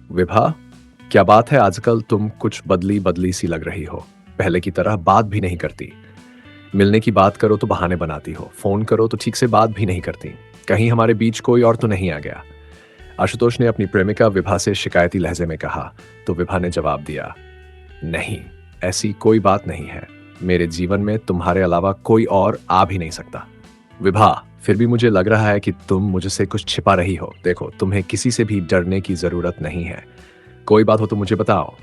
विभा, क्या बात है आजकल तुम कुछ बदली बदली सी लग रही हो। पहले की तरह बात भी नहीं करती। मिलने की बात करो तो बहाने बनाती हो, फोन करो तो ठीक से बात भी नहीं करती। कहीं हमारे बीच कोई और तो नहीं आ गया? आशुतोष ने अपनी प्रेमिका विभा से शिकायती लहजे में कहा। तो विभा ने जवाब दिया, नहीं, ऐसी कोई बात नहीं है। मेरे जीवन में तुम्हारे अलावा कोई और आ भी नहीं सकता। विभा, फिर भी मुझे लग रहा है कि तुम मुझसे कुछ छिपा रही हो। देखो, तुम्हें किसी से भी डरने की जरूरत नहीं है। कोई बात हो तो मुझे बताओ।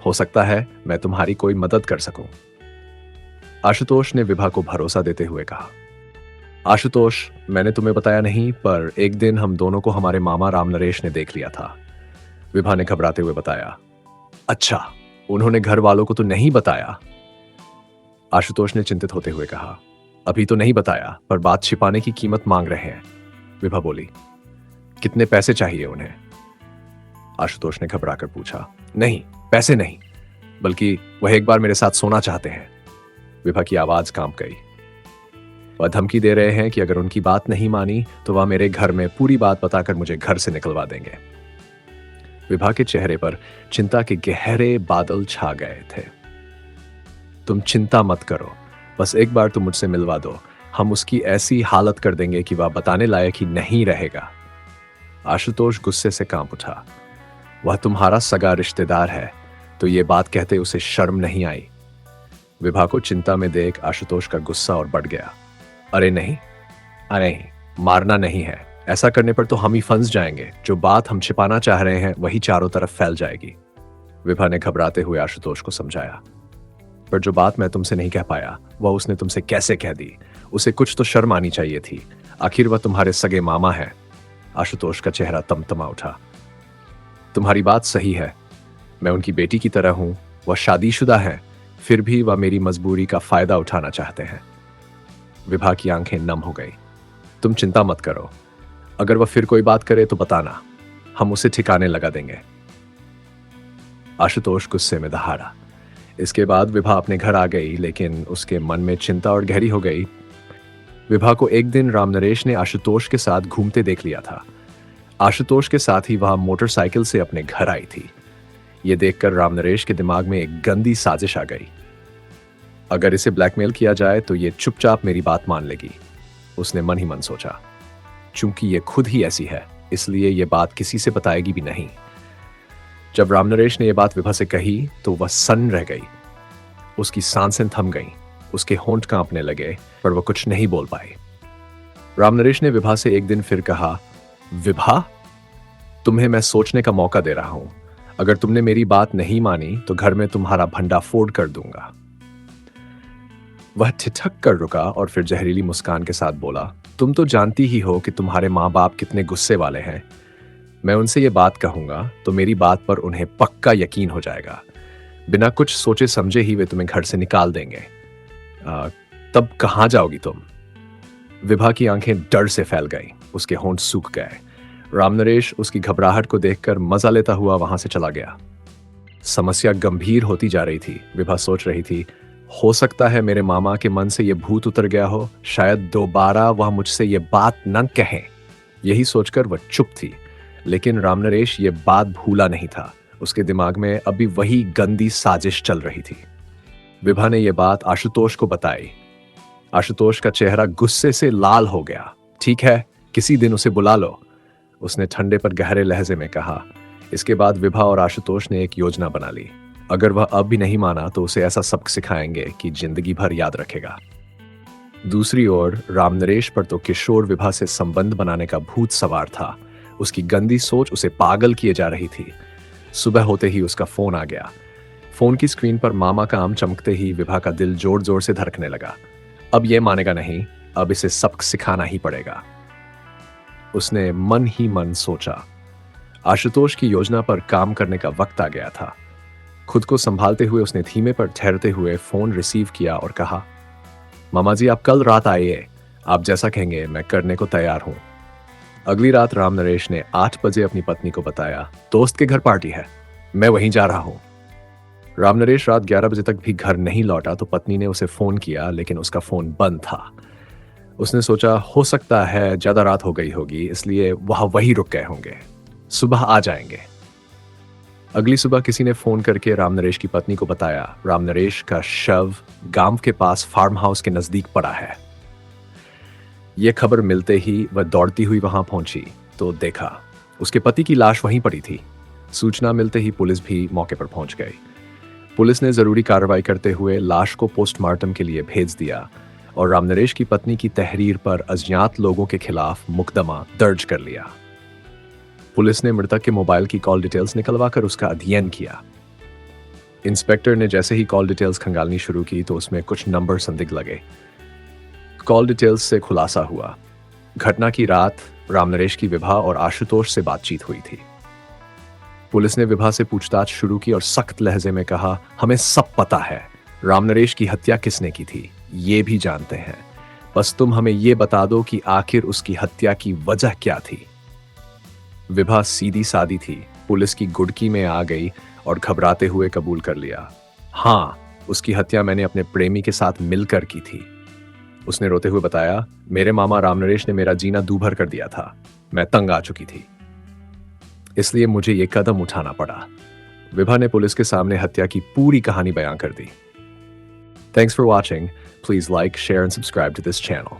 हो सकता है मैं तुम्हारी कोई मदद कर सकूं। आशुतोष ने विभा को भरोसा देते हुए कहा। आशुतोष, मैंने तुम्हें बताया नहीं, पर एक दिन हम दोनों को हमारे मामा राम नरेश ने देख लिया था। विभा ने घबराते हुए बताया। अच्छा, उन्होंने घर वालों को तो नहीं बताया? आशुतोष ने चिंतित होते हुए कहा। अभी तो नहीं बताया, पर बात छिपाने की कीमत मांग रहे हैं। विभा बोली। कितने पैसे चाहिए उन्हें? आशुतोष ने घबराकर पूछा। नहीं, पैसे नहीं, बल्कि वह एक बार मेरे साथ सोना चाहते हैं। विभा की आवाज कांप गई। वह धमकी दे रहे हैं कि अगर उनकी बात नहीं मानी तो वह मेरे घर में पूरी बात बताकर मुझे घर से निकलवा देंगे। विभा के चेहरे पर चिंता के गहरे बादल छा गए थे। तुम चिंता मत करो, बस एक बार तुम मुझसे मिलवा दो। हम उसकी ऐसी हालत कर देंगे कि वह बताने लायक ही नहीं रहेगा। आशुतोष गुस्से से कांप उठा। वह तुम्हारा सगा रिश्तेदार है, तो ये बात कहते उसे शर्म नहीं आई? विभा को चिंता में देख आशुतोष का गुस्सा और बढ़ गया। अरे नहीं, अरे नहीं, मारना नहीं है। ऐसा करने पर तो हम ही फंस जाएंगे। जो बात हम छिपाना चाह रहे हैं वही चारों तरफ फैल जाएगी। विभा ने घबराते हुए आशुतोष को समझाया। पर जो बात मैं तुमसे नहीं कह पाया, वह उसने तुमसे कैसे कह दी? उसे कुछ तो शर्म आनी चाहिए थी। आखिर वह तुम्हारे सगे मामा है। आशुतोष का चेहरा तमतमा उठा। तुम्हारी बात सही है, मैं उनकी बेटी की तरह हूं। वह शादीशुदा है, फिर भी वह मेरी मजबूरी का फायदा उठाना चाहते हैं। विभा की आंखें नम हो गई। तुम चिंता मत करो, अगर वह फिर कोई बात करे तो बताना, हम उसे ठिकाने लगा देंगे। आशुतोष गुस्से में दहाड़ा। इसके बाद विभा अपने घर आ गई, लेकिन उसके मन में चिंता और गहरी हो गई। विभा को एक दिन राम नरेश ने आशुतोष के साथ घूमते देख लिया था। आशुतोष के साथ ही वह मोटरसाइकिल से अपने घर आई थी। यह देखकर राम नरेश के दिमाग में एक गंदी साजिश आ गई। अगर इसे ब्लैकमेल किया जाए तो ये चुपचाप मेरी बात मान लेगी, उसने मन ही मन सोचा। चूंकि ये खुद ही ऐसी है, इसलिए ये बात किसी से बताएगी भी नहीं। जब राम नरेश ने यह बात विभा से कही तो वह सन्न रह गई। उसकी सांसें थम गईं, उसके होंठ कांपने लगे, पर वह कुछ नहीं बोल पाई। राम नरेश ने विभा से एक दिन फिर कहा, विभा, तुम्हें मैं सोचने का मौका दे रहा हूं। अगर तुमने मेरी बात नहीं मानी तो घर में तुम्हारा भंडा फोड़ कर दूंगा। वह ठिठक कर रुका और फिर जहरीली मुस्कान के साथ बोला, तुम तो जानती ही हो कि तुम्हारे माँ बाप कितने गुस्से वाले हैं। मैं उनसे ये बात कहूंगा तो मेरी बात पर उन्हें पक्का यकीन हो जाएगा। बिना कुछ सोचे समझे ही वे तुम्हें घर से निकाल देंगे। तब कहां जाओगी तुम? विभा की आंखें डर से फैल गईं, उसके होंठ सूख गए। राम नरेश उसकी घबराहट को देखकर मजा लेता हुआ वहां से चला गया। समस्या गंभीर होती जा रही थी। विभा सोच रही थी, हो सकता है मेरे मामा के मन से यह भूत उतर गया हो, शायद दोबारा वह मुझसे यह बात न कहें। यही सोचकर वह चुप थी। लेकिन राम नरेश ये बात भूला नहीं था। उसके दिमाग में अभी वही गंदी साजिश चल रही थी। विभा ने यह बात आशुतोष को बताई। आशुतोष का चेहरा गुस्से से लाल हो गया। ठीक है, किसी दिन उसे बुला लो, उसने ठंडे पर गहरे लहजे में कहा। इसके बाद विभा और आशुतोष ने एक योजना बना ली। अगर वह अब भी नहीं माना तो उसे ऐसा सबक सिखाएंगे कि जिंदगी भर याद रखेगा। दूसरी ओर राम नरेश पर तो किशोर विभा से संबंध बनाने का भूत सवार था। उसकी गंदी सोच उसे पागल किए जा रही थी। सुबह होते ही उसका फोन आ गया। फोन की स्क्रीन पर मामा का आम चमकते ही विभा का दिल जोर जोर से धड़कने लगा। अब यह मानेगा नहीं, अब इसे सबक सिखाना ही पड़ेगा, उसने मन ही मन सोचा। आशुतोष की योजना पर काम करने का वक्त आ गया था। खुद को संभालते हुए उसने धीमे पर ठहरते हुए फोन रिसीव किया और कहा, मामा जी, आप कल रात आइए, आप जैसा कहेंगे मैं करने को तैयार हूं। अगली रात राम नरेश ने 8 बजे अपनी पत्नी को बताया, दोस्त के घर पार्टी है, मैं वहीं जा रहा हूं। राम नरेश रात 11 बजे तक भी घर नहीं लौटा तो पत्नी ने उसे फोन किया, लेकिन उसका फोन बंद था। उसने सोचा, हो सकता है ज्यादा रात हो गई होगी, इसलिए वह वहीं रुक गए होंगे, सुबह आ जाएंगे। अगली सुबह किसी ने फोन करके रामनरेश की पत्नी को बताया रामनरेश का शव गांव के पास फार्म हाउस के नजदीक पड़ा है। यह खबर मिलते ही वह दौड़ती हुई वहां पहुंची तो देखा उसके पति की लाश वहीं पड़ी थी। सूचना मिलते ही पुलिस भी मौके पर पहुंच गई। पुलिस ने जरूरी कार्रवाई करते हुए लाश को पोस्टमार्टम के लिए भेज दिया और रामनरेश की पत्नी की तहरीर पर अज्ञात लोगों के खिलाफ मुकदमा दर्ज कर लिया। पुलिस ने मृतक के मोबाइल की कॉल डिटेल्स निकलवाकर उसका अध्ययन किया। इंस्पेक्टर ने जैसे ही कॉल डिटेल्स खंगालनी शुरू की तो उसमें कुछ नंबर संदिग्ध लगे। कॉल डिटेल्स से खुलासा हुआ घटना की रात रामनरेश की विभा और आशुतोष से बातचीत हुई थी। पुलिस ने विभा से पूछताछ शुरू की और सख्त लहजे में कहा, हमें सब पता है रामनरेश की हत्या किसने की थी, ये भी जानते हैं, बस तुम हमें ये बता दो कि आखिर उसकी हत्या की वजह क्या थी। विभा सीधी सादी थी, पुलिस की गुड़की में आ गई और घबराते हुए कबूल कर लिया, हाँ, उसकी हत्या मैंने अपने प्रेमी के साथ मिलकर की थी। उसने रोते हुए बताया, मेरे मामा रामनरेश ने मेरा जीना दूभर कर दिया था, मैं तंग आ चुकी थी, इसलिए मुझे यह कदम उठाना पड़ा। विभा ने पुलिस के सामने हत्या की पूरी कहानी बयां कर दी। Thanks for watching. Please like, share and subscribe to this channel.